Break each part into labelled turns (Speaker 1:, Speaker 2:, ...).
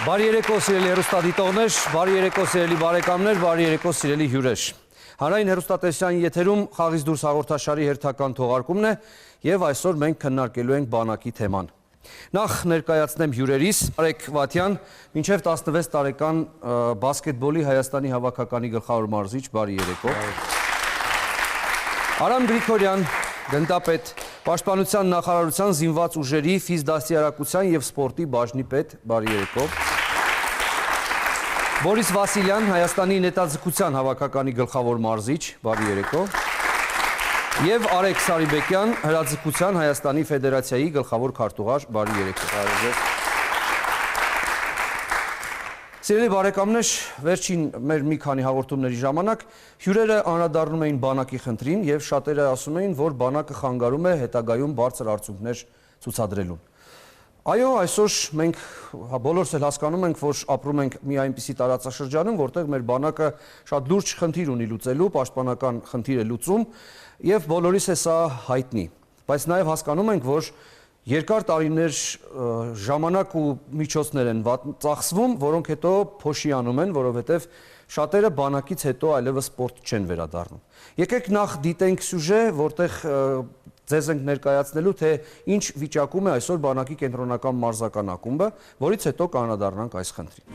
Speaker 1: Բարի երեկո սիրելի հեռուստադիտողներ, բարի երեկո սիրելի բարեկամներ, բարի երեկո սիրելի հյուրեր։ Հանրային հեռուստատեսության եթերում խաղից դուրս հաղորդաշարի հերթական թողարկումն է եւ այսօր մենք քննարկելու ենք բանակի թեման։ Նախ ներկայացնեմ հյուրերիս Արեգ Վաթյան, մինչև 16 տարեկան բասկետբոլի Հայաստանի հավաքականի գլխավոր մարզիչ, բարի երեկո։ Արամ Գրիգորյան, գնդապետ, Պաշտպանության նախարարության զինված ուժերի ֆիզդաստիարակության եւ սպորտի բաժնի պետ, բարի երեկո։ Բորիս Վասիլյան, Հայաստանի նետաձգության հավաքականի գլխավոր մարզիչ, բարի երեկո։ Եվ Արեգ Սարիբեկյան, հրաձգության Հայաստանի Ֆեդերացիայի գլխավոր քարտուղար, բարի երեկո։ Սիրելի բարեկամներ, վերջին մեր մի քանի հաղորդումների ժամանակ հյուրերը անդրադառնում էին բանակի խնդրին եւ շատերը ասում էին, որ բանակը խանգարում է հետագայում բարձր արդյունքներ ցուցադրելուն։ Այո, այսօր մենք բոլորս էլ հասկանում ենք, որ ապրում ենք մի այնպիսի տարածաշրջանում, որտեղ մեր բանակը շատ լուրջ խնդիր ունի լուծելու, պաշտպանական խնդիր է լուծում եւ բոլորիս է սա հայտնի։ Բայց նաեւ հասկանում ենք, որ երկար տարիներ ժամանակ ու միջոցներ են ծախսվում, որոնք հետո փոշիանում են, որովհետև շատերը բանակից հետո այլևս սպորտ չեն վերադառնում։ Եկեք նախ դիտենք սյուժե, որտեղ ձեզ ենք ներկայացնելու, թե ինչ վիճակում է այսօր բանակի կենտրոնական մարզական ակումբը, որից հետո կանադառնանք այս խնդրին։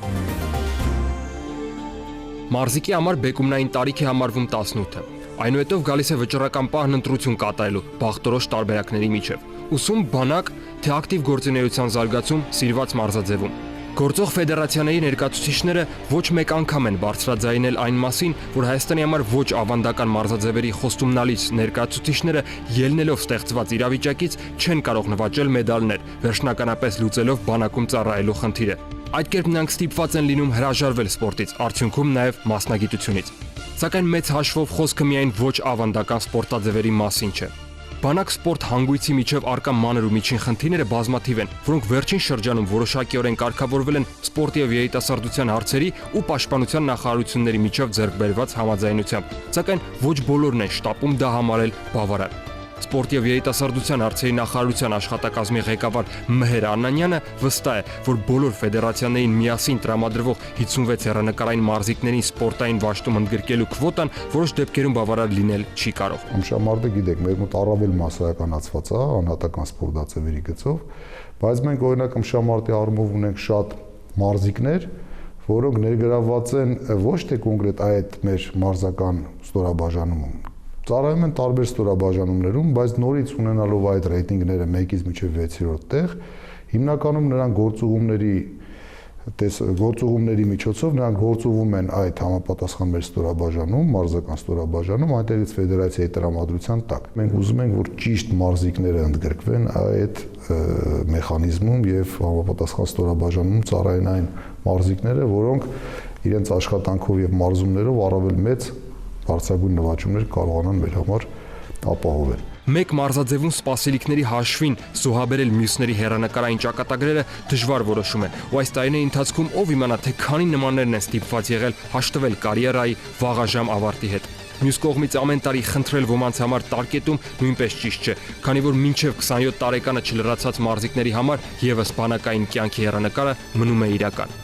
Speaker 2: Մարզիկի համար բեկումնային տարիք է համարվում 18-ը։ Այնուհետև գալիս է վճռական պահն ընտրություն կատարելու բախտորոշ տարբերակների միջև։ Ուսում, բանակ, թե ակտիվ գործունեության զարգացում, սիրված մարզաձևում։ Գործող ֆեդերացիաների ներկայացուցիչները ոչ մեկ անգամ են բարձրաձայնել այն մասին, որ Հայաստանի համար ոչ ավանդական մարզաձևերի խոստումնալից ներկայացուցիչները ելնելով ստեղծված իրավիճակից չեն կարող նվաճել մեդալներ, վերջնականապես լուծելով բանակում ծառայելու խնդիրը։ Այդ կերպ նրանք ստիպված են լինում հրաժարվել սպորտից, արդյունքում նաև մասնագիտությունից։ Սակայն մեծ հաշվով խոսքը միայն ոչ ավանդական սպորտաձևերի մասին չէ։ Բանակ սպորտ հանգույցի միջև առկա մանր ու միջին խնդիրները բազմաթիվ են, որոնք վերջին շրջանում որոշակիորեն կարգավորվել են սպորտի եւ երիտասարդության հարցերի ու պաշտպանության նախարարությունների միջև ձեռք բերված համաձայնությամբ, սակայն ոչ բոլորն են շտապում դա համարել բավարար։ Սպորտ եւ երիտասարդության հարցերի նախարարության աշխատակազմի ղեկավար Մհեր Անանյանը վստահ է, որ բոլոր ֆեդերացիաներին միասին տրամադրվող 56 հեռանկարային մարզիկներին սպորտային վաշտում ընդգրկելու քվոտան որոշ դեպքերում բավարար լինել չի կարող։
Speaker 3: Ամշամարտը գիտեք, մեր մոտ առավել մասսայականացված է անհատական սպորտաձևերի գծով, բայց մենք օրինակ ամշամարտի առումով ունենք շատ մարզիկներ, որոնք ներգրավված են ոչ թե կոնկրետ այդ մեր մարզական ստորաբաժանումում, ծառայում են տարբեր ստորաբաժանումներում, բայց նորից ունենալով այդ ռեյտինգները 1-ից մինչև 6-րդ տեղ, հիմնականում նրանք գործուղումների միջոցով նրանք գործուղում են այդ համապատասխան մեր ստորաբաժանում, մարզական ստորաբաժանում, այնտեղից ֆեդերացիայի տրամադրության տակ։ Մենք ուզում ենք, որ ճիշտ մարզիկները ընդգրկվեն այդ մեխանիզմում եւ համապատասխան ստորաբաժանում ծառայեն այն մարզիկները, որոնք իրենց աշխատանքով եւ մարզումներով առավել մեծ բարձրագույն նվաճումներ կարողանան մեր համար ապահովել։
Speaker 2: Մեկ մարզաձևում սպասելիքների հաշվին զոհաբերել մյուսների հեռանկարային ճակատագրերը դժվար որոշում է, ու այս տարիների ընթացքում ով իմանա, թե քանի նմաններն են ստիպված եղել հաշտվել կարիերայի վաղաժամ ավարտի հետ։ Մյուս կողմից ամեն տարի խնդրել ոմանց համար տարկետում նույնպես ճիշտ չէ, քանի որ մինչև 27 տարեկանը չլրացած մարզիկների համար եւս բանակային կյանքի հեռանկարը մնում է իրական։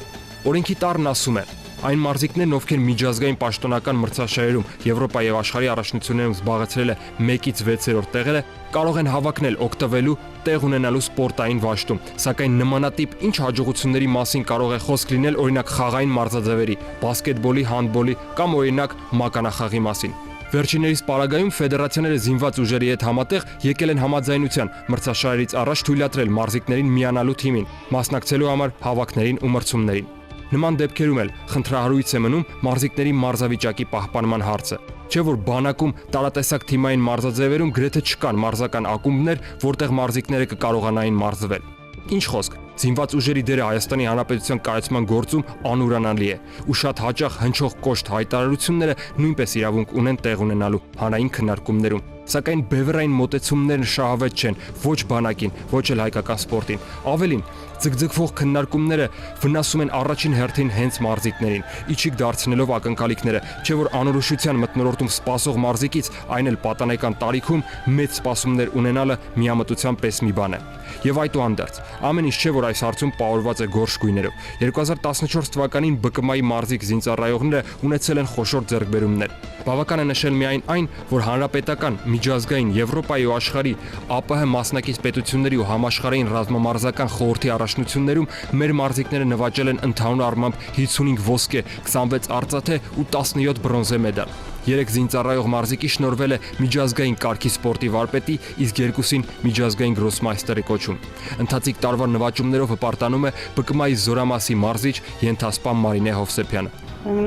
Speaker 2: Օրենքի տառն ասում է. այն մարզիկներն, ովքեր միջազգային պաշտոնական մրցաշարերում Եվրոպա եւ աշխարհի առաջնություններում զբաղեցրել է 1-ից 6-րդ տեղերը, կարող են հավակնել օգտվելու տեղ ունենալու սպորտային վաշտում, սակայն նմանատիպ ինչ հաջողությունների մասին կարող է խոսք լինել օրինակ խաղային մարզաձևերի, բասկետբոլի, հանդբոլի կամ օրինակ մականախաղի մասին։ Վերջիններիս պարագայում ֆեդերացիաները զինված ուժերի հետ համատեղ եկել են համաձայնության մրցաշարերից առաջ թույլատրել մարզիկներին միանալու թիմին, մասնակցելու համար հավաքներին ու մրցումներին։ Նման դեպքերում էլ խնդրահարույց է մնում մարզիկների մարզավիճակի պահպանման հարցը։ Չէ որ բանակում տարատեսակ թիմային մարզաձևերում գրեթե չկան մարզական ակումբներ, որտեղ մարզիկները կկարողանային մարզվել։ Ինչ խոսք, զինված ուժերի դերը Հայաստանի Հանրապետության կայացման գործում անուրանալի է, ու շատ հաճախ հնչող կոշտ հայտարարությունները նույնպես իրավունք ունեն տեղ ունենալու հանրային քննարկումներում։ Սակայն բևեռային մոտեցումներն շահավետ չեն ոչ բանակին, ոչ էլ հայկական սպորտին։ Ավելին, ձգձգվող քննարկումները վնասում են առաջին հերթին հենց մարզիկներին, իջիկ դարձնելով ակնկալիքները, չէ որ անորոշության մթնոլորտում սպասող մարզիկից այն էլ պատանեկան տարիքում մեծ սպասումներ ունենալը միամտության պես մի բան է։ Եվ այդուհանդերձ, ամեն ինչ չէ որ որ այս հարցում պահորված է գորշ գույներով։ 2014 թվականին ԲԿՄ-ի մարզիկ զինծառայողները ունեցել են խոշոր ձեռքբերումներ։ Բավական է նշել միայն այն, որ հանրապետական, միջազգային, Եվրոպայի ու աշխարհի ԱՊՀ մասնակից պետությունների ու համաշխարհային ռազմամարզական խորհրդի առաջնություններում մեր մարզիկները նվաճել են ընդհանուր առմամբ 55 ոսկե, 26 արծաթե ու 17 բրոնզե մեդալ։ 3 զինծառայող մարզիկի շնորհվել է միջազգային կարգի սպորտի վարպետի, իսկ 2-ին միջազգային գրոսմայստերի կոչում։ Ընթացիկ տարվա նվաճումներով հպարտանում է ԲԿՄ-ի Զորամասի մարզիչ ենթասպան Մարինե Հովսեփյանը։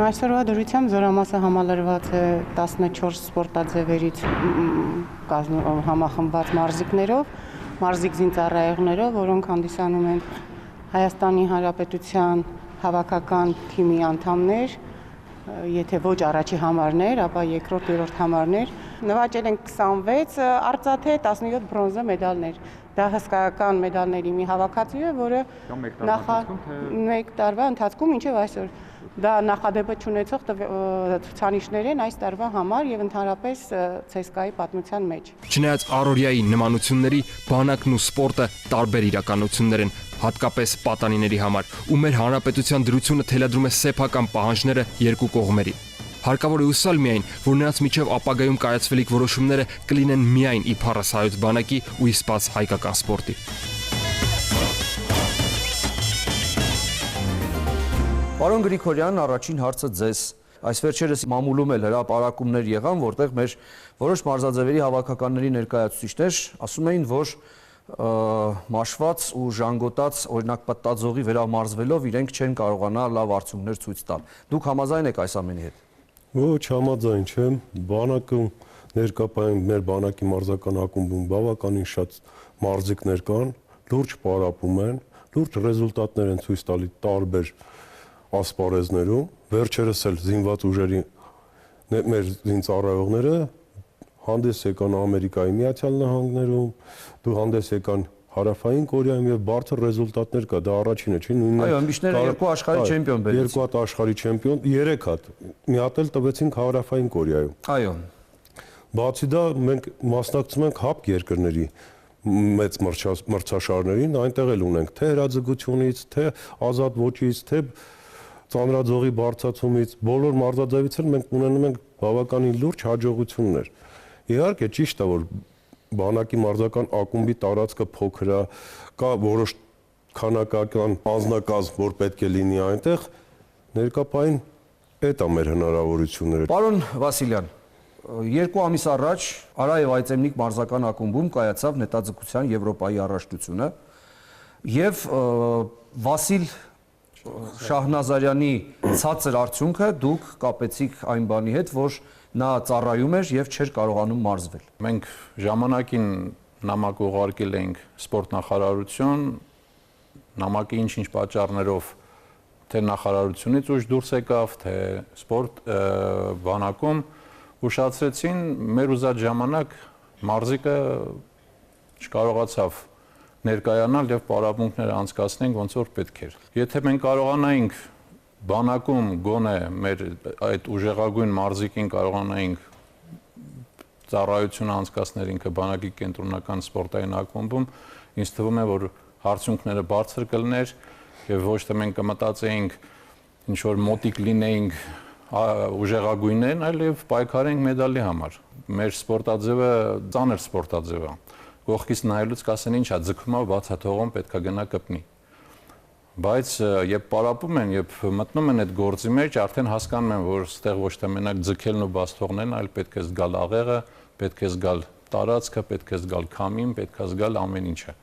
Speaker 4: Այսօրվա դրությամբ Զորամասը համալրված է 14 սպորտաձևերից համախմբված մարզիկներով, մարզիկ զինծառայողներով, որոնք հանդիսանում են Հայաստանի Հանրապետության հավաքական թիմի անդամներ, եթե ոչ առաջի համարներ, ապա երկրորդ, երրորդ համարներ։ Նվաճել են 26 արծաթե, 17 բրոնզե մեդալներ։ Դա հսկայական մեդալների մի հավաքածու է, որը մեկ տարվա ընթացքում մինչև այսօր դա նախադեպը չունեցող ցուցանիշներ են այս տարվա համար եւ ընդհանրապես ՑՍԿԱ-ի պատմության մեջ։
Speaker 2: Չնայած առօրյայի նմանությունների, բանակն ու սպորտը տարբեր իրականություններ են, հատկապես պատանիների համար, ու մեր հանրապետության դրությունը թելադրում է սեփական պահանջները երկու կողմերի։ Հարկավոր է հուսալ միայն, որ նրանց միջև ապագայում կայացվելիք որոշումները կլինեն միայն իբարս հայոց բանակի ու իսպաս հայկական սպորտի։
Speaker 1: Պարոն Գրիգորյան, առաջին հարցը ձեզ։ Այս վերջերս մամուլում էլ հրապարակումներ եղան, որտեղ մեր որոշ մարզաձևերի հավաքականների ներկայացուցիչներ ասում էին, որ մաշված ու ժանգոտած օրինակ պտտաձողի վերամարզվելով իրենք չեն կարողանա լավ արդյունքներ ցույց տալ։ Դուք համաձայն եք այս ամենի հետ։
Speaker 5: Ոչ, համաձայն չեմ։ Բանակը ներկայացնում մեր բանակի մարզական ակումբում բավականին շատ մարզիկներ կան, լուրջ պարապում են, լուրջ ռեզուլտատներ են ցույց տալի տարբեր ասպարեզներում։ Վերջերս էլ զինված ուժերի մեր զինծառայողները հանդես եկան Ամերիկայի Միացյալ Նահանգներում, դու հանդես եկան Հարավային Կորեայում եւ բարձր ռեզուլտատներ կա, դա առաջինը չի, նույնն
Speaker 1: Այո, ըմբիշները երկու աշխարհի չեմպիոն բերեցին։
Speaker 5: Երկու հատ աշխարհի չեմպիոն, 3 հատ։ Մի հատ էլ տվեցինք Հարավային Կորեայում։
Speaker 1: Այո։
Speaker 5: Բացի դա մենք մասնակցում ենք ՀԱՊԿ երկրների մեծ մրցաշարերին, այնտեղ էլ ունենք թե հրաձգությունից, թե ազատ ոճից, թե ծանրաձողի բարձրացումից, բոլոր մարզաձևից էլ մենք ունենում ենք բավականին լուրջ հաջողություններ։ Իհարկե ճիշտ է, որ բանակի մարզական ակումբի տարածքը փոքր է, կա որոշ քանակական անձնակազմ, որ պետք է լինի այնտեղ, ներկայապային այդ է մեր հնարավորությունները։
Speaker 1: Պարոն Վասիլյան, 2 ամիս առաջ Արայև Այծեմնիկ մարզական ակումբում կայացավ նետաձգության Եվրոպայի առաջնությունը եւ Վասիլ Շահնազարյանի ցածր արդյունքը դուք կապեցիք այն բանի հետ, որ նա ծառայում էր եւ չէր կարողանում մարզվել։
Speaker 6: Մենք ժամանակին նամակ ուղարկել էինք սպորտ նախարարություն, նամակի ինչ-ինչ պատճառներով թե նախարարությունից ուժ դուրս եկավ, թե սպորտ բանակում ուշացրեցին, մեր ուզած ժամանակ մարզիկը չկարողացավ ներկայանալ եւ պարապմունքները անցկացնենք ոնց որ պետք էր։ Եթե մենք կարողանայինք բանակում գոնե մեր այդ ուժեղագույն մարզիկին կարողանայինք ծառայությունը անցկացնել ինքը բանակի կենտրոնական սպորտային ակումբում, ինձ թվում է, որ արդյունքները բարձր կլներ եւ ոչ թե մենք կմտածեինք ինչ որ մոտիկ լինեինք ուժեղագույններն, այլև պայքարենք մեդալի համար։ Մեր սպորտաձևը ծանր սպորտաձև է։ Կողքից նայելուց կասեն ինչա ձգում է բացաթողում պետքա գնա կպնի։ Բայց երբ պարապում են, երբ մտնում են այդ գործի մեջ, արդեն հասկանում են, որ ստեղ ոչ թե մենակ ձգելն ու բաց թողնելն, այլ պետք է զգալ աղեղը, պետք է զգալ տարածքը, պետք է զգալ քամին, պետք է զգալ ամեն ինչը,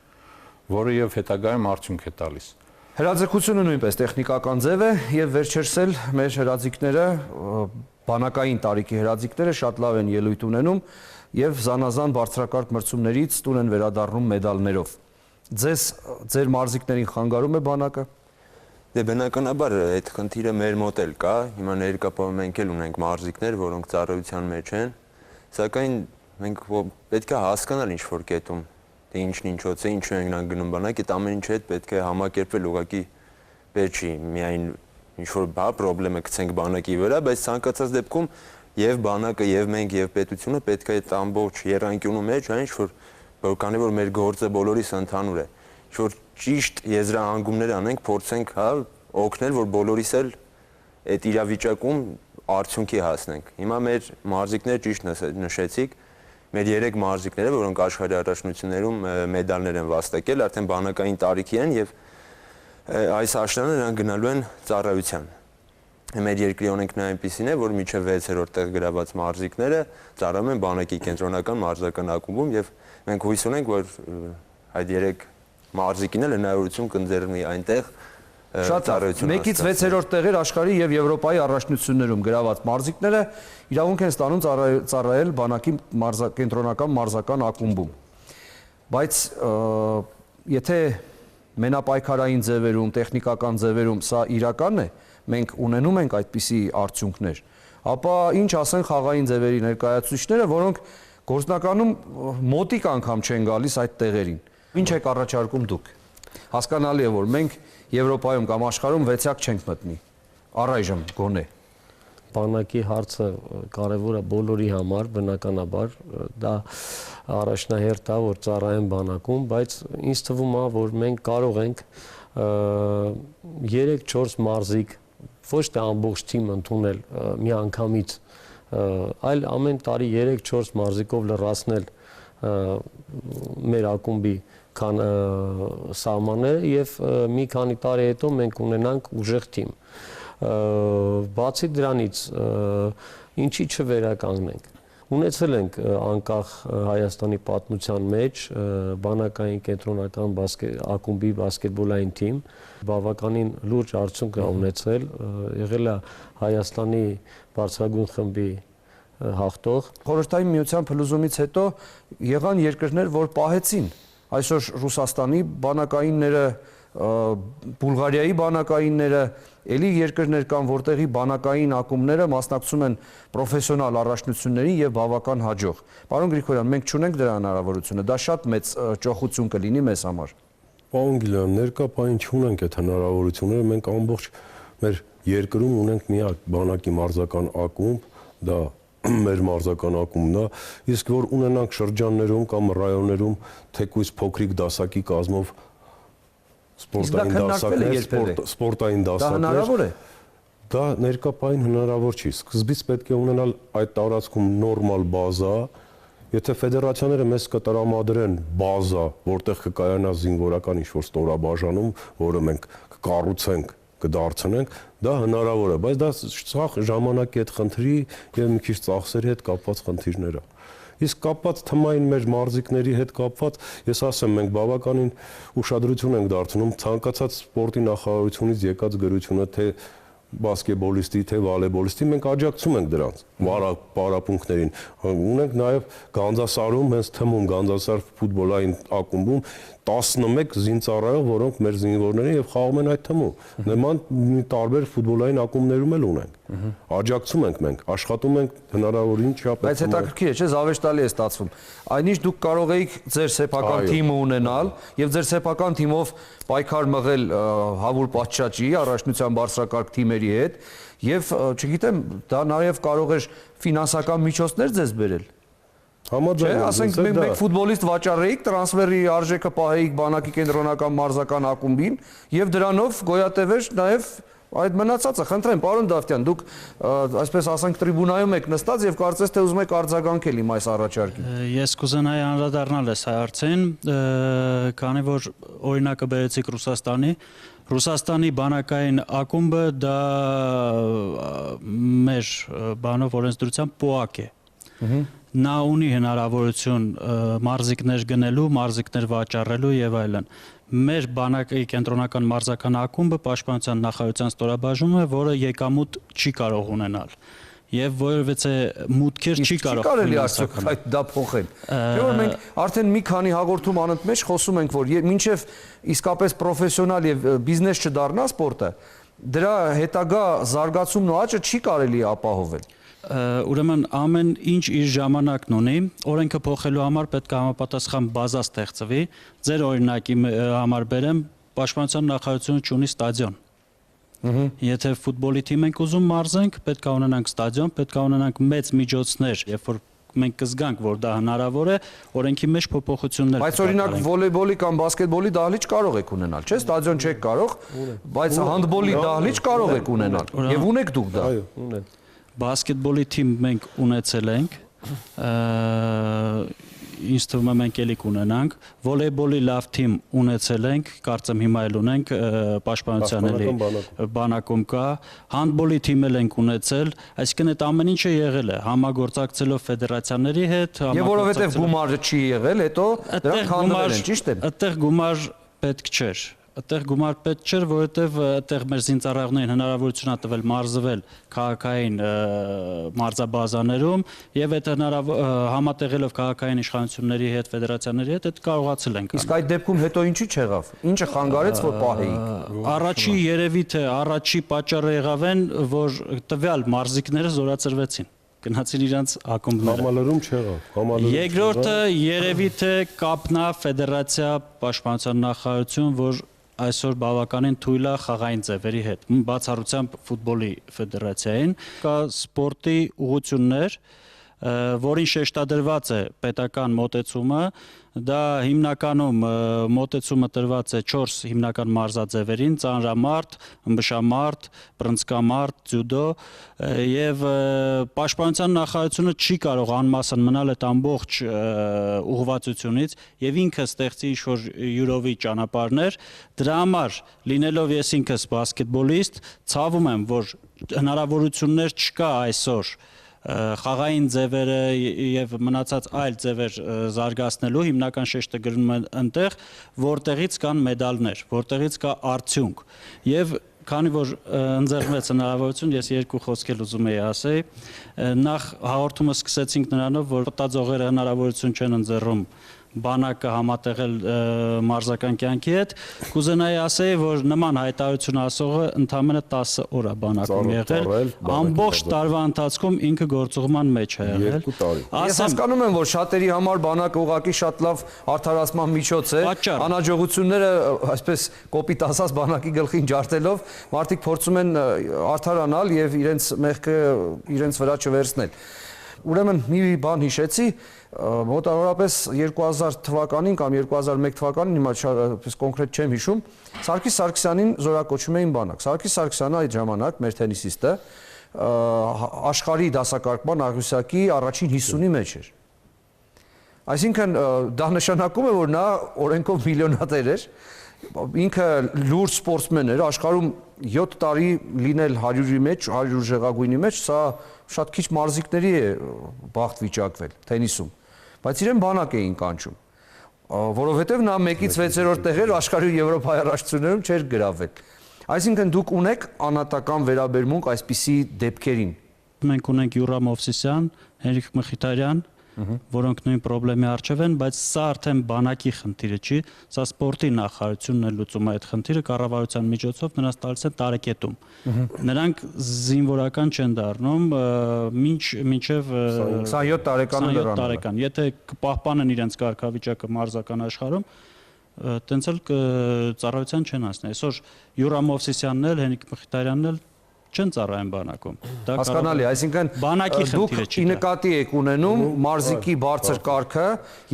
Speaker 6: որը եւ հետագայում արդյունք է տալիս։
Speaker 1: Հրաձգությունը նույնպես տեխնիկական ձև է եւ վերջերս էլ մեր հրաձիկները, բանակային տարիքի հրաձիկները շատ լավ են ելույթ ունենում եւ զանազան բարձրակարգ մրցումներից տուն են վերադառնում մեդալներով։ Ձեզ ձեր մարզիկներին խանգարում է բանակը։
Speaker 7: Դե բնականաբար այդ խնդիրը մեր մոտ էլ կա, հիմա ներկայում մենք էլ ունենք մարզիկներ, որոնք ծառայության մեջ են, սակայն մենք պետք է հասկանալ ինչ որ կետում, թե ինչն ինչոց է, ինչու ենք նրանք գնում բանակ, այդ ամեն ինչը հետ պետք է համակերպվել ուղղակի պետք չի միայն ինչ որ պրոբլեմը գցենք բանակի վրա, բայց ցանկացած դեպքում եւ բանակը եւ մենք եւ պետությունը պետք է այդ ամբողջ երանգյունու մեջ այն ինչ որ քանի որ մեր գործը բոլորիս ընդհանուր է, որ ճիշտ եզրահանգումներ անենք, փորձենք օգնել, որ բոլորիս էլ այդ իրավիճակում արդյունքի հասնենք։ Հիմա մեր մարզիկները ճիշտ նշեցիք, մեր 3 մարզիկները, որոնք աշխարհի առաջնություններում մեդալներ են վաստակել, արդեն բանակային տարիքի են եւ այս աշնանը նրանք գնալու են ծառայության։ Մեր երկրի օրենքն այնպիսին է, որ մինչև 6-րդ տեղ գրաված մարզիկները ծառայում են բանակի կենտրոնական մարզական ակումբում եւ մենք հույս ունենք, որ այդ 3 մարզիկին էլ հնարավորություն կընձեռնի այնտեղ ծառայություն։
Speaker 1: 1-ից 6-րդ տեղեր աշխարհի եւ Եվրոպայի առաջնություններում գրաված մարզիկները իրավունք են ստանում ծառայել բանակի կենտրոնական մարզական ակումբում։ Բայց եթե մենապայքարային ձևերում, տեխնիկական ձևերում սա իրական է, մենք ունենում ենք այդպիսի արդյունքներ, ապա ինչ ասեն խաղային ձևերի ներկայացուցիչները, որոնք գործնականում մոտիկ անգամ չեն գալիս այդ տեղերին։ Ինչ եք առաջարկում դուք։ Հասկանալի է, որ մենք Եվրոպայում կամ աշխարհում 6-ակ չենք մտնի։ Առայժմ գոնե։
Speaker 8: Բանակի հարցը կարևոր է բոլորի համար, բնականաբար դա առաջնահերթ է, որ ծառայեն բանակում, բայց ինձ թվում է, որ մենք կարող ենք 3-4 մարզիկ ոչ թե ամբողջ թիմ ընդունել մի անգամից, այլ ամեն տարի 3-4 մարզիկով լրացնել մեր ակումբի սահմանները եւ մի քանի տարի հետո մենք ունենանք ուժեղ թիմ։ Բացի դրանից, ինչի չվերականգնենք։ Ունեցել ենք անկախ Հայաստանի պատմության մեջ բանակային կենտրոնական ակումբի բասկետբոլային թիմ, բավականին լուրջ արդյունք է ունեցել, եղել է Հայաստանի բարձրագույն խմբի հաղթող։
Speaker 1: Խորհրդային միության փլուզումից հետո եղան երկրներ, որ պահեցին այսօր Ռուսաստանի բանակայինները, Բուլղարիայի բանակայինները, ելի երկրներ կան, որտեղի բանակային ակումբները մասնակցում են պրոֆեսիոնալ առաջնություններին եւ բավական հաջող։ Պարոն Գրիգորյան, մենք չունենք դրա հնարավորությունը, դա շատ մեծ ճոխություն կլինի մեզ համար։
Speaker 5: Պարոն Գիլյան, ներկա պահին չունենք այդ հնարավորությունները, մենք ամբողջ մեր երկրում ունենք միակ բանակի մարզական ակումբ, դա մեր մարզական ակումբն է, իսկ որ ունենանք շրջաններում կամ ռայոններում թեկուզ փոքրիկ դասակի կազմով սպորտային դասակներ,
Speaker 1: դա հնարավոր է։
Speaker 5: Դա ներկա պահին հնարավոր չի։ Սկզբից պետք է ունենալ այդ տարածքում նորմալ բազա, եթե ֆեդերացիաները մեզ կտրամադրեն բազա, որտեղ կկայանա զինվորական ինչ-որ ստորաբաժանում, որը մենք կկառուցենք, կդարձնենք, դա հնարավոր է, բայց դա սաղ ժամանակի հետ խնդրի եւ մի քիչ ծախսերի հետ կապված խնդիրներ է։ Իսկ կապված թմային մեր մարզիկների հետ կապված, ես ասեմ, մենք բավականին ուշադրություն ենք դարձնում ցանկացած սպորտի նախարարությունից եկած գրությունը, թե բասկետբոլիստի, թե վոլեյբոլիստի, մենք աջակցում ենք դրանց պարապմունքներին։ Ունենք նաև Գանձասարում, հենց թմում Գանձասար ֆուտբոլային ակումբում 11 զինծառայող, որոնք մեր զինվորներ են եւ խաղում են այդ թմում։ Նման տարբեր ֆուտբոլային ակումբներում էլ ունենք։ Աջակցում ենք մենք, աշխատում ենք հնարավորին չափ։
Speaker 1: Բայց հետաքրքիր է, չէ՞, զավեշտալի է ստացվում։ Այնինչ դուք կարող եք ձեր սեփական թիմը ունենալ եւ ձեր սեփական թիմով պայքար մղել Հավուր Պատշաճի առաջնության բարձրակարգ թիմերի հետ եւ, չգիտեմ, դա նաեւ կարող էր ֆինանսական միջոցներ ձեզ բերել։
Speaker 5: Համաձայն եմ,
Speaker 1: ասենք մենք ֆուտբոլիստ վաճառեիք, տրանսֆերի արժեքը պահեիք բանակի կենտրոնական մարզական ակումբին եւ դրանով գոյատևեր նաեւ այդ մնացածը։ Խնդրեմ, պարոն Դավթյան, դուք այսպես ասենք տրիբունայում եք նստած եւ կարծես թե ուզում եք արձագանքել իմ այս առաջարկին։
Speaker 9: Ես կուզենայի անդրադառնալ այս հարցին, քանի որ օրինակը բերեցիք Ռուսաստանի բանակային ակումբը դա մեր բանով օրենսդրությամբ պոակ է։ Նա ունի հնարավորություն մարզիկներ գնելու, մարզիկներ վաճառելու եւ այլն։ Մեր բանակի կենտրոնական մարզական ակումբը պաշտպանության նախարարության ստորաբաժանում է, որը եկամուտ չի կարող ունենալ եւ որովհետեւ մուտքեր չի կարող
Speaker 1: կարելի արդյոք այդ դա փոխել։ Չէ՞ որ մենք արդեն մի քանի հաղորդում անընդմեջ խոսում ենք, որ մինչեւ իսկապես պրոֆեսիոնալ եւ բիզնես չդառնա սպորտը, դրա հետագա զարգացումն ու աճը չի կարելի ապահովել։
Speaker 9: Ուրեմն ամեն ինչ իր ժամանակն ունի, օրենքը փոխելու համար պետք է համապատասխան բազա ստեղծվի։ Ձեր օրինակի համար բերեմ, պաշտպանության նախարարությունը ունի ստադիոն։ Եթե ֆուտբոլի թիմ ենք ուզում մարզենք, պետք է ունենանք ստադիոն, պետք է ունենանք մեծ միջոցներ, երբ որ մենք կզգանք, որ դա հնարավոր է, օրենքի մեջ փոփոխություններ
Speaker 1: Բայց օրինակ վոլեյբոլի կամ բասկետբոլի դահլիճ կարող եք ունենալ, չէ՞, ստադիոն չեք կարող, բայց հանդբոլի դահլիճ կարող եք ունենալ։ Եվ ունեք դուք դա։
Speaker 8: Ունեն։
Speaker 9: Բասկետբոլի թիմ մենք ունեցել ենք, ինձ թվում է մենք ելի կունենանք, վոլեյբոլի լավ թիմ ունեցել ենք, կարծեմ հիմա էլ ունենք, պաշտպանության էլի բանակում կա, հանդբոլի թիմ էլ ենք ունեցել, այսինքն այդ ամեն ինչը եղել է, համագործակցելով ֆեդերացիաների հետ,
Speaker 1: Եվ որովհետև գումարը չի եղել, հետո դրանք քանդվել են, ճիշտ է։
Speaker 9: Այդտեղ գումար պետք չէր։ Այդտեղ գումար պետք չէր, որովհետև այդտեղ մեր զինծառայողներին հնարավորություն ա տվել մարզվել քաղաքային մարզաբազաներում եւ այդ համատեղելով քաղաքային իշխանությունների հետ, ֆեդերացիաների հետ, այդ կարողացել ենք։
Speaker 1: Իսկ այդ դեպքում հետո ինչի չեղավ։ Ինչը խանգարեց, որ պահեի։
Speaker 9: Առաջի երևի թե առաջի պատճառը եղավ են, որ տվյալ մարզիկները զորացրվեցին։ Գնացին իրանց ակումբները։
Speaker 5: Համալրում չեղավ։
Speaker 9: Երկրորդը երևի թե կապնա ֆեդերացիա պաշտպանության նախարարություն, որ այսօր բավականին թույլ է խաղային ձևերի հետ։ Բացառությամբ ֆուտբոլի ֆեդերացիային կա սպորտի ուղղություններ, որին շեշտադրված է պետական մոտեցումը, դա հիմնականում մոտեցումը տրված է 4 հիմնական մարզաձևերին՝ ծանրամարտ, ըմբշամարտ, բռնցքամարտ, ձյուդո, եւ պաշտպանության նախարարությունը չի կարող անմասն մնալ այդ ամբողջ ուղղվածությունից եւ ինքը ստեղծի ինչ-որ յուրովի ճանապարհներ, դրա համար լինելով ես ինքս բասկետբոլիստ, ցավում եմ, որ հնարավորություններ չկա այսօր խաղային ձևերը եւ մնացած այլ ձևեր զարգացնելու հիմնական շեշտը գրում են այնտեղ, որտեղից կան մեդալներ, որտեղից կա արդյունք։ Եվ քանի որ ընձեռվեց հնարավորություն, ես երկու խոսք էլ ուզում եի ասեի, նախ հաղորդումը սկսեցինք նրանով, որ մտածողները հնարավորություն չեն ընձեռում բանակը համատեղել մարզական կյանքի հետ, կուզենայի ասեի, որ նման հայտարարություն ասողը ընդամենը 10 օր է բանակում եղել, ամբողջ տարվա ընթացքում ինքը գործուղման մեջ է եղել։
Speaker 1: Ես հասկանում եմ, որ շատերի համար բանակը ուղղակի շատ լավ արդարացման միջոց է, անհաջողությունները, այսպես կոպիտ ասած, բանակի գլխին ջարդելով, մարդիկ փորձում են արդարանալ եւ իրենց մեղքը իրենց վրա չվերցնել։ Ուրեմն մի բան հիշեցի, մոտավորապես 2000 թվականին կամ 2001 թվականին, հիմա այդպես կոնկրետ չեմ հիշում, Սարգիս Սարգսյանին զորակոչում էին բանակ։ Սարգիս Սարգսյանը այդ ժամանակ մեր թենիսիստը աշխարհի դասակարգման աղյուսակի առաջին 50-ի մեջ էր։ Այսինքն դա նշանակում է, որ նա օրենքով միլիոնատեր էր, ինքը լուրջ սպորտսմեն էր, աշխարհում 7 տարի լինել 100-ի մեջ, 100 ժեղագույնի մեջ, սա շատ քիչ մարզիկների է բախտ վիճակվել թենիսում, բայց իրեն բանակ էին կանչում, որովհետև նա 1-ից 6-րդ տեղեր աշխարհի ու Եվրոպայի առաջություններում չէր գրավել։ Այսինքն դուք ունեք անհատական վերաբերմունք այսպիսի դեպքերին։
Speaker 9: Մենք ունենք Յուրամ Մովսիսյան, Հենրիկ Մխիթարյան, որոնք նույն խնդրի առջև են, բայց սա արդեն բանակի խնդիրը չի, սա սպորտի նախարարությունն է լուծում այդ խնդիրը կառավարության միջոցով նրանց տալիս են տարեկետում։ Նրանք զինվորական չեն դառնում մինչև
Speaker 1: 27
Speaker 9: տարեկան։ Եթե կպահպանեն իրենց կարգավիճակը մարզական աշխարհում, տենց էլ ծառայության չեն հասնի։ Այսօր Յուրամ Մովսիսյանն էլ, Հենրիկ Մխիթարյանն էլ չեն ծառայեն բանակում։
Speaker 1: Հասկանալի, այսինքն դուք ի նկատի եք ունենում մարզիկի բարձր կարգը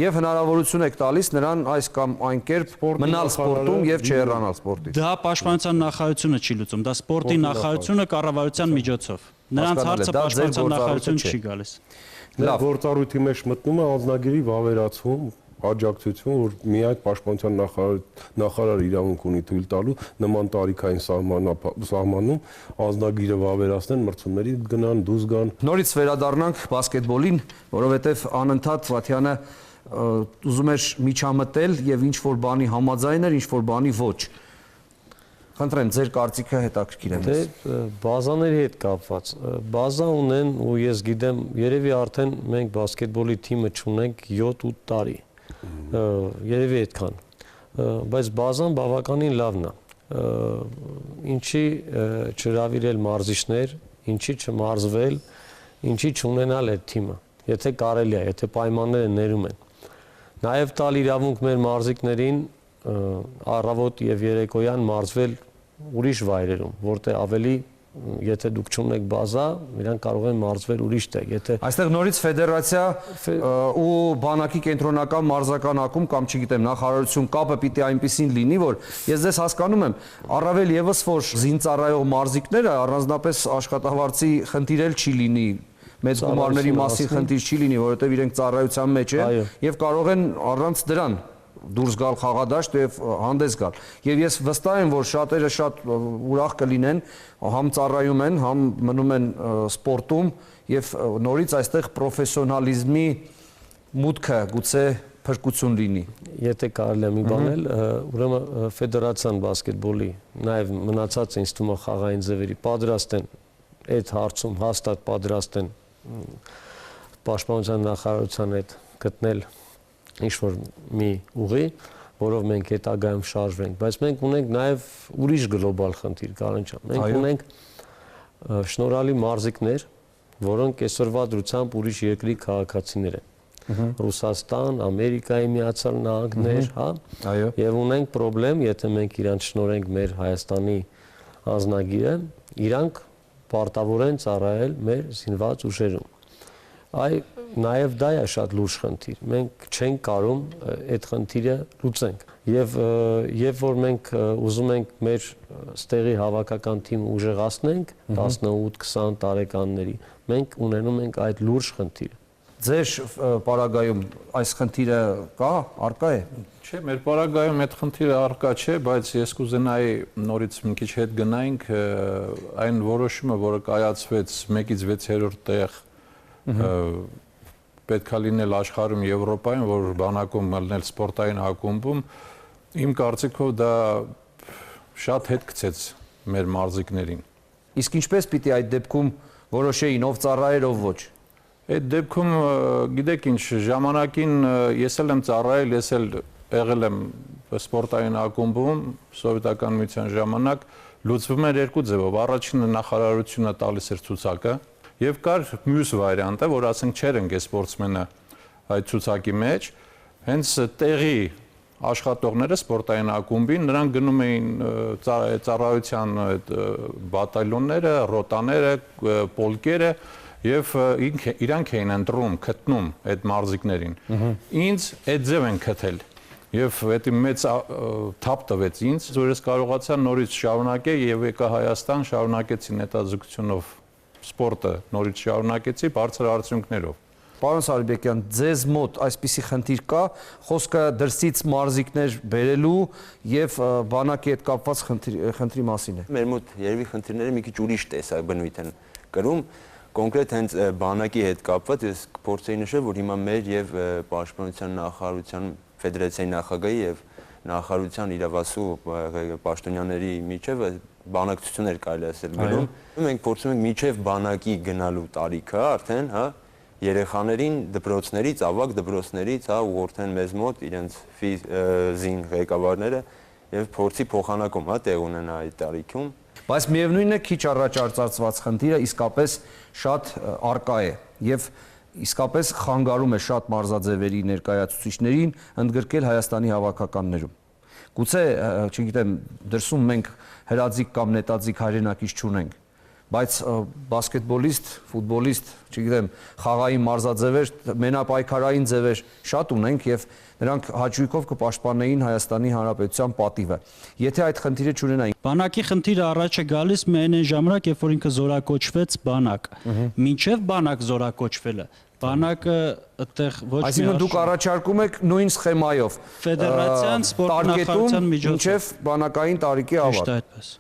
Speaker 1: եւ հնարավորություն եք տալիս նրան այս կամ այն կերպ մնալ սպորտում եւ չհեռանալ սպորտից։
Speaker 9: Դա պաշտպանության նախարարությունը չի լուծում, դա սպորտի նախարարությունը կառավարության միջոցով։ Նրանց հարցը պաշտպանության նախարարություն չի գալիս։
Speaker 5: Լավ, գործառույթի մեջ մտնում է անձնագիրի վավերացում, աջակցություն, որ միայն պաշտպանության նախարար իրավունք ունի թույլ տալու նման տարիքային սահմանում անձնագիրը վավերացնեն, մրցումների գնան, դուրս գան։
Speaker 1: Նորից վերադառնանք բասկետբոլին, որովհետև անընդհատ Վաթյանը ուզում էր միջամտել եւ ինչ որ բանի համաձայն էր, ինչ որ բանի ոչ։ Խնդրեմ, ձեր կարծիքը հետաքրքիր է մեզ։
Speaker 8: Բազաների հետ կապված, բազա ունեն ու ես գիտեմ, երևի արդեն մենք բասկետբոլի թիմը չունենք 7-8 տարի։ Երևի այդքան, բայց բազան բավականին լավն է, ինչի չհրավիրել մարզիչներ, ինչի չմարզվել, ինչի չունենալ այդ թիմը, եթե կարելի է, եթե պայմանները ներում են։ Նաև տալ իրավունք մեր մարզիկներին առավոտ եւ երեկոյան մարզվել ուրիշ վայրերում, որտեղ ավելի եթե դուք չունեք բազա, իրանք կարող են մարզվել ուրիշ տեղ։ Եթե
Speaker 1: Այստեղ նորից ֆեդերացիա ու բանակի կենտրոնական մարզական ակում կամ չգիտեմ նախարարություն կապը պիտի այնպեսին լինի, որ ես ձեզ հասկանում եմ, առավել եւս որ զինծառայող մարզիկները առանձնապես աշխատավարձի խնդիր էլ չի լինի, մեծ գումարների մասին խնդիր չի լինի, որովհետեւ իրենք ծառայության մեջ են եւ կարող են առանց դրան դուրս գալ խաղադաշտ եւ հանդես գալ։ Եվ ես վստահ եմ, որ շատերը շատ ուրախ կլինեն, համ ծառայում են, համ մնում են սպորտում եւ նորից այստեղ պրոֆեսիոնալիզմի մուտքը գուցե փրկություն լինի։
Speaker 8: Եթե կարելի է մի բանել, ուրեմն ֆեդերացիան բասկետբոլի նաեւ մնացած ինձ թվում է խաղային ձևերի պատրաստ են այդ հարցում հաստատ պատրաստ են պաշտպանության նախարարության հետ գտնել ինչ-որ մի ուղի, որով մենք հետագայում շարժվենք, բայց մենք ունենք նաև ուրիշ գլոբալ խնդիր, Կարեն ջան։ Մենք ունենք շնորհալի մարզիկներ, որոնք այսօրվա դրությամբ ուրիշ երկրի քաղաքացիներ են։ Ռուսաստան, Ամերիկայի Միացյալ Նահանգներ, հա։ Եվ ունենք խնդրեմ, եթե մենք իրանց շնորհենք մեր Հայաստանի անձնագիրը, իրանք պարտավոր են ծառայել մեր զինված ուժերում։ Նաև դա է շատ լուրջ խնդիր։ Մենք չենք կարող այդ խնդիրը լուծենք։ Եվ որ մենք ուզում ենք մեր ստեղի հավաքական թիմ ուժեղացնենք 18-20 տարեկանների, մենք ունենում ենք այդ լուրջ խնդիրը։
Speaker 1: Ձեր պարագայում այս խնդիրը կա, առկա է։
Speaker 6: Չէ, մեր պարագայում այդ խնդիրը առկա չէ, բայց ես կուզենայի նորից մի քիչ հետ գնայինք այն որոշումը, որը կայացվեց 1-ից 6-րդ տեղ պետք է լինել աշխարհում Եվրոպայում, որ բանակում մտնել սպորտային ակումբում, իմ կարծիքով դա շատ հետ գցեց մեր մարզիկներին։
Speaker 1: Իսկ ինչպես պիտի այդ դեպքում որոշեին ով ծառայեր, ով ոչ։
Speaker 6: Այդ դեպքում գիտեք ինչ, ժամանակին ես էլ եմ ծառայել, ես էլ եղել եմ սպորտային ակումբում սովետական միության ժամանակ, լուծվում էր երկու ձևով։ Առաջինը նախարարությունը տալիս էր ցուցակը, եւ կար մյուս վարիանտը, որ ասենք չեր ենք սպորտսմենը այդ ցուցակի մեջ, հենց տեղի աշխատողները սպորտային ակումբին, նրանք գնում էին ծառայության այդ բատալյոնները, ռոտաները, պոլկերը եւ իրանք էին ընտրում, գտնում այդ մարզիկներին։ Ինձ այդ ձև են գտել եւ դա մեծ թափ տվեց ինձ, որ ես կարողացա նորից շարունակել եւ եկա Հայաստան, շարունակեցի նետաձգությունով սպորտը նորից շարունակեցի բարձր արդյունքներով։
Speaker 1: Պարոն Սարիբեկյան, ձեզ մոտ այսպիսի խնդիր կա, խոսքը դրսից մարզիկներ բերելու եւ բանակի հետ կապված խնդրի մասին է։
Speaker 7: Մեր մոտ երևի խնդիրները մի քիչ ուրիշ տեսակ բնույթ են կրում, կոնկրետ հենց բանակի հետ կապված ես կփորձեի նշել, որ հիմա մեր եւ պաշտպանության նախարարության, ֆեդերացիայի նախագահի եւ նախարարության իրավասու պաշտոնյաների միջև բանակցություններ կարելի ասել գնում։ Մենք փորձում ենք միջև բանակի գնալու տարիքը արդեն, հա, երեխաներին դպրոցներից, ավագ դպրոցներից, հա, ուղղորդեն մեզ մոտ իրենց զին ղեկավարները եւ փորձի փոխանակում, հա, տեղ ունենա այդ տարիքում։
Speaker 1: Բայց միևնույնն է քիչ առաջ արծարծված խնդիրը իսկապես շատ առկա է եւ իսկապես խանգարում է շատ մարզաձևերի ներկայացուցիչներին ընդգրկել Հայաստանի հավաքականներում։ Գուցե, չգիտեմ, դրսում մենք հրաձիկ կամ նետաձիկ հայրենակից չունենք, բայց բասկետբոլիստ, ֆուտբոլիստ, չգիտեմ, խաղային մարզաձևեր, մենապայքարային ձևեր շատ ունենք եւ նրանք հաճույքով կպաշտպանեին Հայաստանի Հանրապետության պատիվը։ Եթե այդ խնդիրը չունենային։
Speaker 9: Բանակի խնդիրը առաջ է գալիս միայն այն ժամանակ, երբ որ ինքը զորակոչվեց բանակ։ Մինչև բանակ զորակոչվելը բանակը այդտեղ ոչ մի
Speaker 1: Այսինքն դուք առաջարկում եք նույն սխեմայով
Speaker 9: ֆեդերացիան սպորտ նախարարության միջոցով
Speaker 1: մինչև բանակային տարիքի ավարտ։
Speaker 9: Ճիշտ է այդպես։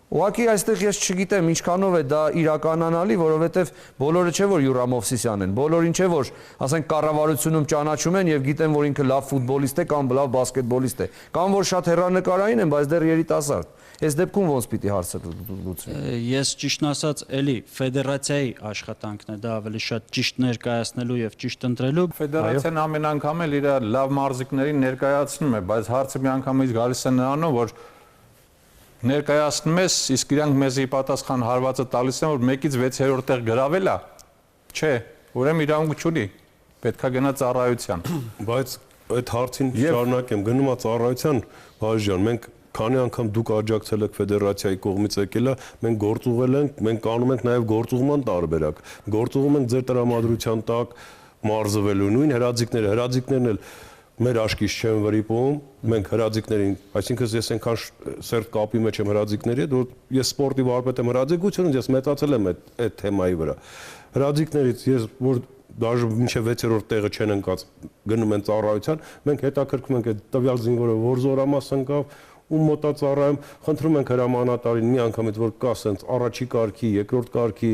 Speaker 1: Ուղղակի այստեղ ես չգիտեմ ինչքանով է դա իրականանալի, որովհետև բոլորը չէ որ Յուրա Մովսիսյան են, բոլորին չէ որ, ասենք, կառավարությունում ճանաչում են եւ գիտեն որ ինքը լավ ֆուտբոլիստ է կամ լավ բասկետբոլիստ է, կամ որ շատ հեռանկարային են, բայց դեռ երիտասարդ։ Այս դեպքում ոնց պիտի հարցը լուծվի։
Speaker 9: Ես ճիշտն ասած, էլի ֆեդերացիայի աշխատանքն է դա ավելի շատ ճիշտ ներկայացնելու եւ ճիշտ ընտրելու։
Speaker 6: Ֆեդերացիան ամեն անգամ էլ իր լավ մարզիկներին ներկայացնում է, բայց հարցը մի անգամից գալիս է նրանով, որ ներկայացնում ես, իսկ իրանք մեզ պատասխան հարվածը տալիս են, որ 1-ից 6-րդ տեղ գրավել է։ Չէ, ուրեմն իրավունք չունի։ Պետքա գնա ծառայության։
Speaker 5: Բայց այդ հարցին շարունակեմ, գնում է ծառայության, բաժան, մենք քանի անգամ դուք աջակցել եք ֆեդերացիայի կողմից եկելա, մենք գործուղել ենք, մենք անում ենք նաև գործուղման տարբերակ։ Գործուղում ենք ձեր տրամադրության տակ մարզվելու նույն հրաձիկներն էլ մեր աշկից չեն վրիպում, մենք հրաձիկներին, այսինքն ես այնքան սերտ կապի մեջ եմ հրաձիկների հետ, որ ես սպորտի վարպետ եմ հրաձիկությունից, ես մեծացել եմ այդ թեմայի վրա։ Հրաձիկներից ես որ դաժե մինչև 6-րդ տեղը չեն ընկած, գնում են ծառայության, մենք հետաքրքրում ենք այդ տվյալ զինվորը, որ զորամաս ընկավ, ում մոտա ծառայում, խնդրում ենք հրամանատարին մի անգամից որ կա սենց առաջի կարգի, երկրորդ կարգի,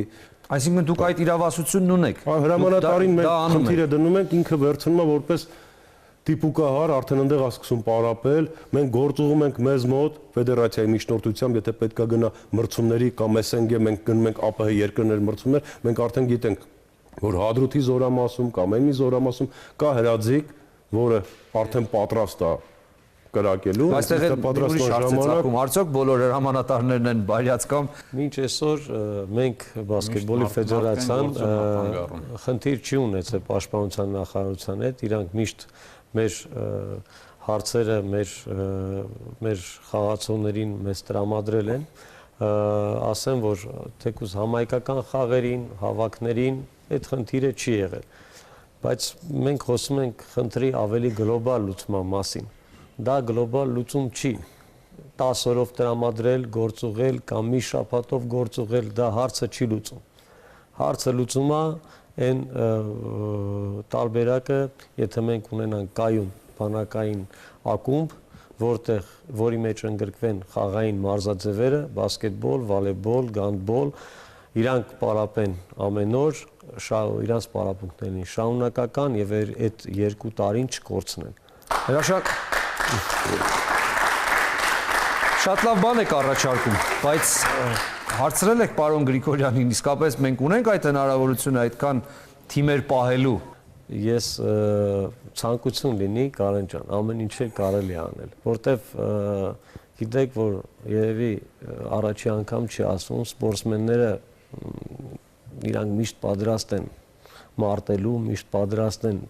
Speaker 1: Այսինքն դուք այդ իրավասությունն ունեք։
Speaker 5: Հրամանատարին մենք խնդիրը դնում ենք, ինքը վերցնում է որպես տիպուկահար արդեն ընդեղ ասկսում պարապել, մենք գործուղում ենք մեզ մոտ ֆեդերացիայի միջնորդությամբ, եթե պետքա գնա մրցումների կամ SNG մենք գնում ենք ԱՊՀ երկրներ մրցումներ, մենք արդեն գիտենք, որ Հադրութի զորամասում կամ այնի զորամասում կա հրաձիկ, որը արդեն պատրաստ է կրակելու,
Speaker 1: այստեղ ուրիշ հարց է ցակում, արդյոք բոլոր հրամանատարներն են բայրած կամ
Speaker 8: Մինչ այսօր մենք բասկետբոլի ֆեդերացիան խնդիր չի ունեցել պաշտպանության նախարարության հետ, իրանք միշտ մեր հարցերը մեր խաղացողներին մեզ տրամադրել են, ասեմ, որ թեկուզ համայնքական խաղերին, հավաքներին այդ խնդիրը չի եղել, բայց մենք խոսում ենք խնդրի ավելի գլոբալ լուծման մասին, դա գլոբալ լուծում չի, 10 օրով տրամադրել, գործուղել կամ մի շաբաթով գործուղել, դա հարցը չի լուծում, հարցը լուծում է այն տարբերակը, եթե մենք ունենանք կայուն բանակային ակումբ, որի մեջ ընդգրկվեն խաղային մարզաձևերը, բասկետբոլ, վոլեյբոլ, գանդբոլ, իրանք պարապեն ամեն օր, իրանց պարապմունքներին շարունակական եւ այդ 2 տարին չկորցնեն։
Speaker 1: Հրաշան Շատ լավ բան եք առաջարկում, բայց հարցրել եք պարոն Գրիգորյանին, իսկապես մենք ունենք այդ հնարավորությունը այդքան թիմեր պահելու։
Speaker 8: Ես ցանկություն լինի Կարեն ջան, ամեն ինչ կարելի անել, որտեվ գիտեք, որ երևի առաջի անգամ չի ասում, սպորտսմենները իրանք միշտ պատրաստ են մարտելու, միշտ պատրաստ են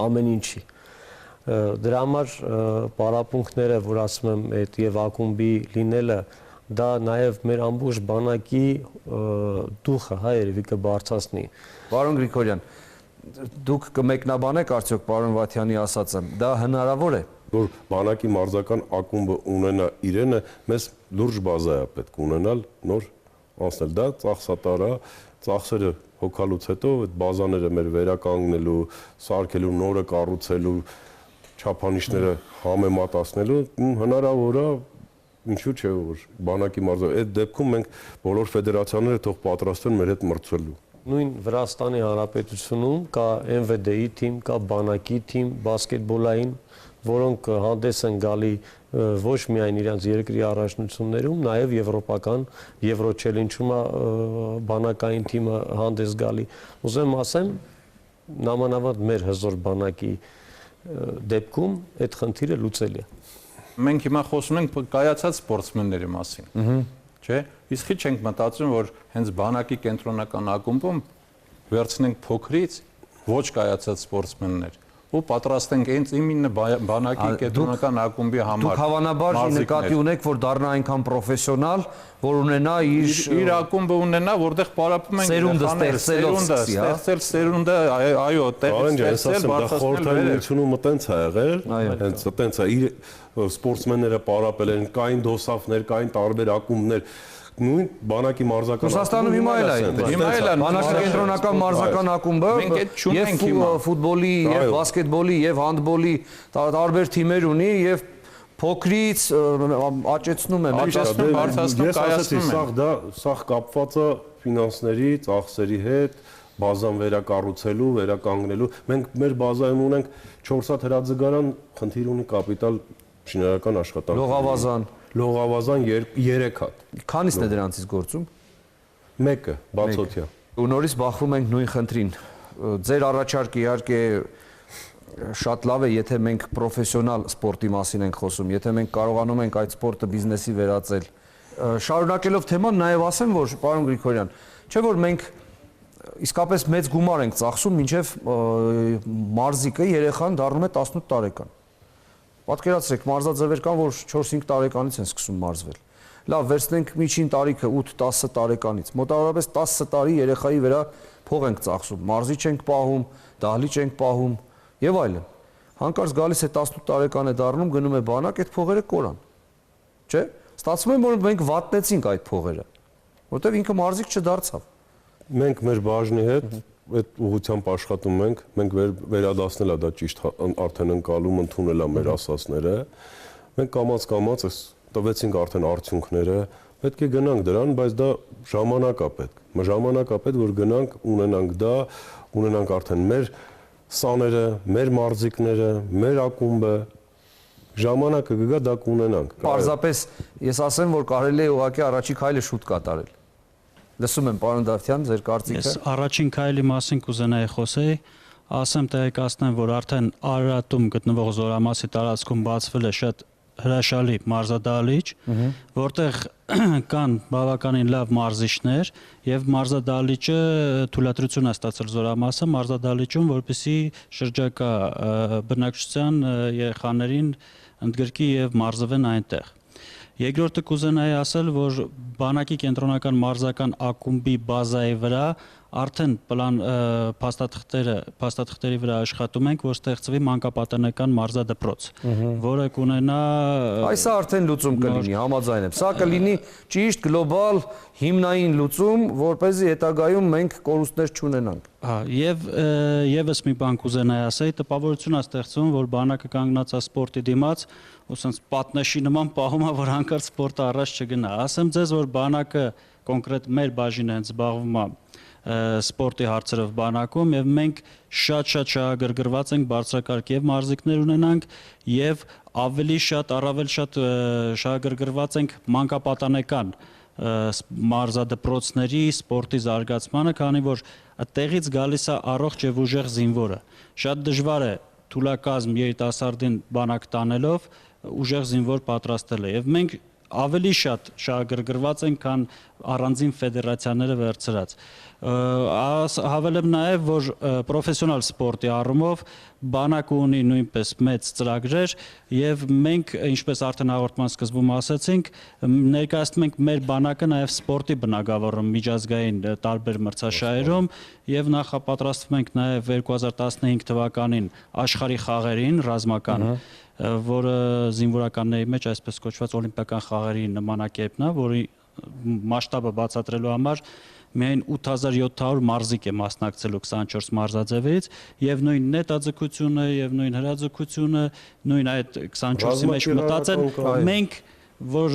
Speaker 8: ամեն ինչի։ Դրա համար պարապմունքները, որ ասում եմ, այդ եւ ակումբի լինելը, դա նաեւ մեր ամբողջ բանակի դուխը, հա, երևի կբարձրացնի։
Speaker 1: Պարոն Գրիգորյան, դուք կմեկնաբանեք արդյոք պարոն Վաթյանի ասածը, դա հնարավոր է։
Speaker 5: Որ բանակի մարզական ակումբը ունենա իրենը, մեզ լուրջ բազա է պետք ունենալ նոր անցնել, դա ծախսատար է, ծախսերը հոգալուց հետո այդ բազաները մեր վերականգնելու, սարքելու, նորը կառուցելու, չափանիշները համեմատացնելու հնարավոր է, ինչու՞ չէ, որ բանակի մարզը այդ դեպքում մենք բոլոր ֆեդերացիաները թող պատրաստեն մեր հետ մրցելու։
Speaker 8: Նույն Վրաստանի Հանրապետությունում կա MVD-ի թիմ, կա բանակի թիմ, բասկետբոլային, որոնք հանդես են գալի ոչ միայն իրենց երկրի առաջնություններում, նաև եվրոպական Եվրո չելենջում բանակային թիմը հանդես գալի։ Ուզեմ ասեմ, նամանավանդ մեր հզոր բանակի դեպքում այդ խնդիրը լուծելի է։
Speaker 6: Մենք հիմա խոսում ենք կայացած սպորտսմենների մասին, չէ՞։ Իսկ ի՞նչ ենք մտածում, որ հենց բանակի կենտրոնական ակումբում վերցնենք փոքրից ոչ կայացած սպորտսմեններ ու պատրաստենք հենց իմինը բանակի կենտրոնական ակումբի համար։
Speaker 1: Դուք հավանաբար նկատի ունեք, որ դառնա այնքան պրոֆեսիոնալ, որ ունենա
Speaker 6: իր ակումբը ունենա, որտեղ պարապում են ստեղծել սերունդը, այո,
Speaker 5: ստեղծել, բարձրացնել։ Մտենց է եղել, հենց այտենց է իր սպորտսմենները պարապել են, կային դոսաֆներ, կային տարբեր ակումբներ, նույն բանակի մարզական
Speaker 1: Ռուսաստանում հիմա էլ է, բանակի կենտրոնական մարզական ակումբը եւ ֆուտբոլի, եւ բասկետբոլի, եւ հանդբոլի տարբեր թիմեր ունի եւ փոքրից աճեցնում է,
Speaker 6: բարձրացնում, կայացնում է։
Speaker 5: Սա կապված է ֆինանսների, ծախսերի հետ, բազան վերակառուցելու, վերականգնելու։ Մենք մեր բազայում ունենք 4 հատ հրաձգարան, խնդիր ունի կապիտալ շինարարական աշխատանք։ Լողավազան 3 հատ։
Speaker 1: Քանիսն է դրանցից գործում։
Speaker 5: Մեկը, բացօթյա։
Speaker 1: Ու նորից բախվում ենք նույն խնդրին։ Ձեր առաջարկը իհարկե շատ լավ է, եթե մենք պրոֆեսիոնալ սպորտի մասին ենք խոսում, եթե մենք կարողանում ենք այդ սպորտը բիզնեսի վերածել։ Շարունակելով թեման, նաև ասեմ, որ պարոն Գրիգորյան, չէ՞ որ մենք իսկապես մեծ գումար ենք ծախսում, մինչև մարզիկը երեխան դառնում է 18 տարեկան։ Պատկերացրեք, մարզաձևեր կան, որ 4-5 տարեկանից են սկսում մարզվել։ Լավ, վերցնենք միջին տարիքը 8-10 տարեկանից։ Մոտավորապես 10 տարի երեխայի վրա փող ենք ծախսում, մարզիչ ենք պահում, դահլիճ ենք պահում եւ այլն։ Հանկարծ գալիս է 18 տարեկան է դառնում, գնում է բանակ, այդ փողերը կորան։ Չէ՞։ Ստացվում է, որ մենք վատնեցինք այդ փողերը, որտեղ ինքը մարզիկ չդարձավ։
Speaker 5: Մենք մեր բաժնի հետ այդ ուղղությամբ աշխատում ենք, մենք վերադասնել է դա ճիշտ արդեն ընկալում ընդունել է մեր ասածները։ Մենք կամաց տվեցինք արդեն արդյունքները, պետք է գնանք դրան, բայց դա ժամանակ է պետք։ Ժամանակ է պետք, որ գնանք, ունենանք դա, ունենանք արդեն մեր սաները, մեր մարզիկները, մեր ակումբը, ժամանակը կգա դա կունենանք։
Speaker 1: Պարզապես ես ասեմ, որ կարելի է ուղղակի առաջի քայլը շուտ կատարել։ Լսում եմ, պարոն Դավթյան, ձեր կարծիքը։
Speaker 9: Ես առաջին քայլի մասին կուզենայի խոսեի, ասեմ տեղեկացնեմ, որ արդեն Արարատում գտնվող Զորամասի տարածքում բացվել է շատ հրաշալի մարզադահլիճ, որտեղ կան բավականին լավ մարզիչներ եւ մարզադահլիճը թույլատրություն է ստացել Զորամասը մարզադահլիճում, որպեսզի շրջակա բնակչության երեխաներին ընդգրկի եւ մարզվեն այնտեղ։ Երկրորդը կուզենայի ասել, որ բանակի կենտրոնական մարզական ակումբի բազայի վրա արդեն փաստաթղթերի վրա աշխատում ենք, որ ստեղծվի մանկապատանեկան մարզադպրոց, որը կունենա
Speaker 1: Այս արդեն լուծում կլինի, համաձայն եմ։ Սա կլինի ճիշտ գլոբալ հիմնային լուծում, որպեսզի հետագայում մենք կորուստներ չունենանք։
Speaker 9: Եվ եւս մի բան կուզենայի ասել, տպավորություն է ստեղծվում, որ բանակը կանգնած է սպորտի դիմաց, ու sense պատնեշի նման պահում է, որ հանկարծ սպորտը առաջ չգնա։ Ասեմ ձեզ, որ բանակը կոնկրետ մեր բաժինը հենց զբաղվում է սպորտի հարցերով բանակում եւ մենք շատ շահագրգռված ենք բարձրակարգ եւ մարզիկներ ունենանք եւ առավել շատ շահագրգռված ենք մանկապատանեկան մարզադպրոցների սպորտի զարգացմանը, քանի որ այդտեղից գալիս է առողջ եւ ուժեղ զինվորը։ Շատ դժվար է թուլակազմ երիտասարդին բանակ տանելով ուժեղ զինվոր պատրաստել եւ մենք ավելի շատ շահագրգռված ենք, քան առանձին ֆեդերացիաները վերցրած։ Հավելեմ նաև, որ պրոֆեսիոնալ սպորտի առումով բանակը ունի նույնպես մեծ ծրագրեր եւ մենք, ինչպես արդեն հաղորդման սկզբում ասացինք, ներկայացնում ենք մեր բանակը նաև սպորտի բնագավառում միջազգային տարբեր մրցաշահերում եւ նախապատրաստվում ենք նաև 2015 թվականին աշխարհի խաղերին ռազմական որը զինվորականների մեջ այսպես կոչված օլիմպիական խաղերի նմանակերպն է, որի մասշտաբը բացատրելու համար միայն 8700 մարզիկ է մասնակցելու 24 մարզաձևերից եւ նույն նետաձգությունը եւ նույն հրաձգությունը, նույն այդ 24-ի մեջ մտածել մենք որ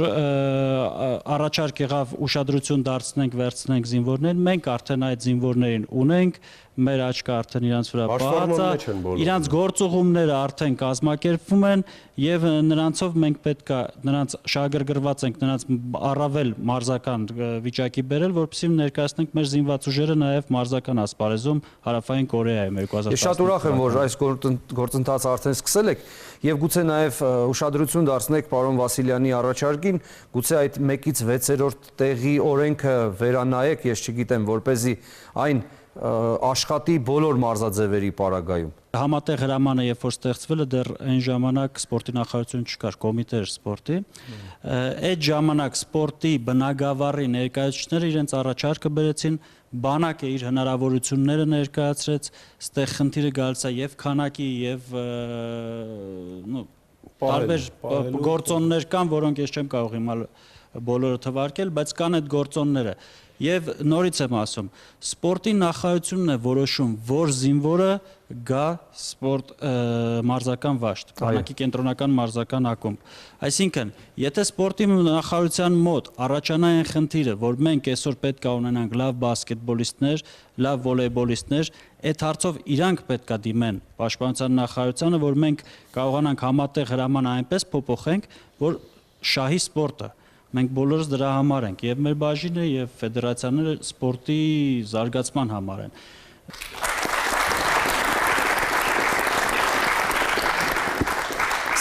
Speaker 9: առաջարկ եղավ ուշադրություն դարձնենք, վերցնենք զինվորներին, մենք արդեն այդ զինվորներին ունենք, մեր աչքը արդեն իրանց վրա բաց է, իրանց գործուղումները արդեն կազմակերպվում են եւ նրանցով մենք պետք է նրանց շահագրգռված ենք նրանց առավել մարզական վիճակի բերել, որովհետեւ ներկայացնենք մեր զինված ուժերը նաեւ մարզական ասպարեզում Հարավային Կորեայում 2015։
Speaker 1: Ես շատ ուրախ եմ, որ այս գործընթացը արդեն սկսել եք եւ գուցե նաեւ ուշադրություն դարձնեք պարոն Վասիլյանի առաջարկին, գուցե այդ 1-ից 6-րդ տեղի օրենքը վերանայեք, ես չգիտեմ, որպեսզի այն աշխատի բոլոր մարզաձևերի պարագայում։
Speaker 9: Համատեղ հրամանը երբ որ ստեղծվել է դեռ այն ժամանակ սպորտի նախարարություն չկար, կոմիտե էր սպորտի։ Այդ ժամանակ սպորտի բնագավառի ներկայացուցիչները իրենց առաջարկը բերեցին, բանակը իր հնարավորությունները ներկայացրեց, ստեղ խնդիրը գալիս է եւ քանակի եւ տարբեր գործոններ կան, որոնք ես չեմ կարող հիմա բոլորը թվարկել, բայց կան այդ գործոնները։ Եվ նորից եմ ասում, սպորտի նախարարությունն է որոշում, որ զինվորը գա սպորտ մարզական վաշտ, բանակի կենտրոնական մարզական ակումբ։ Այսինքն, եթե սպորտի նախարարության մոտ առաջանա այն խնդիրը, որ մենք այսօր պետք է ունենանք լավ բասկետբոլիստներ, լավ վոլեյբոլիստներ, այդ հարցով իրանք պետք է դիմեն պաշտպանության նախարարությանը, որ մենք կարողանանք համատեղ հրամանը այնպես փոփոխենք, որ շահի սպորտը մենք բոլորս դրա համար ենք, եւ մեր բաժինը եւ ֆեդերացիաները սպորտի զարգացման համար են։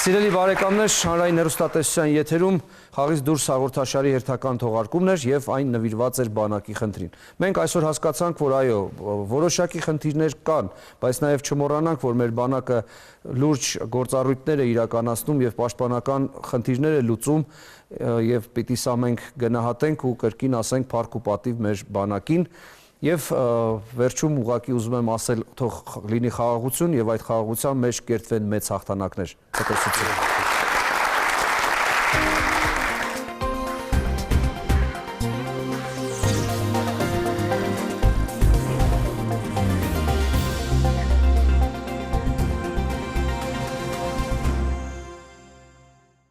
Speaker 1: Սիրելի բարեկամներ, հանրային հեռուստատեսության եթերում խաղից դուրս հաղորդաշարի հերթական թողարկումն էր եւ այն նվիրված էր բանակի խնդրին։ Մենք այսօր հասկացանք, որ այո, որոշակի խնդիրներ կան, բայց նաեւ չմոռանանք, որ մեր բանակը լուրջ գործառույթներ է իրականացնում եւ պաշտպանական խնդիրներ է լուծում եւ պիտի սա մենք գնահատենք ու կրկին ասենք փառք ու պատիվ մեր բանակին։ Եվ վերջում ուղղակի ուզում եմ ասել, թող լինի խաղաղություն եւ այդ խաղաղության մեջ կերտվեն մեծ հաղթանակներ։ Ցտեսություն։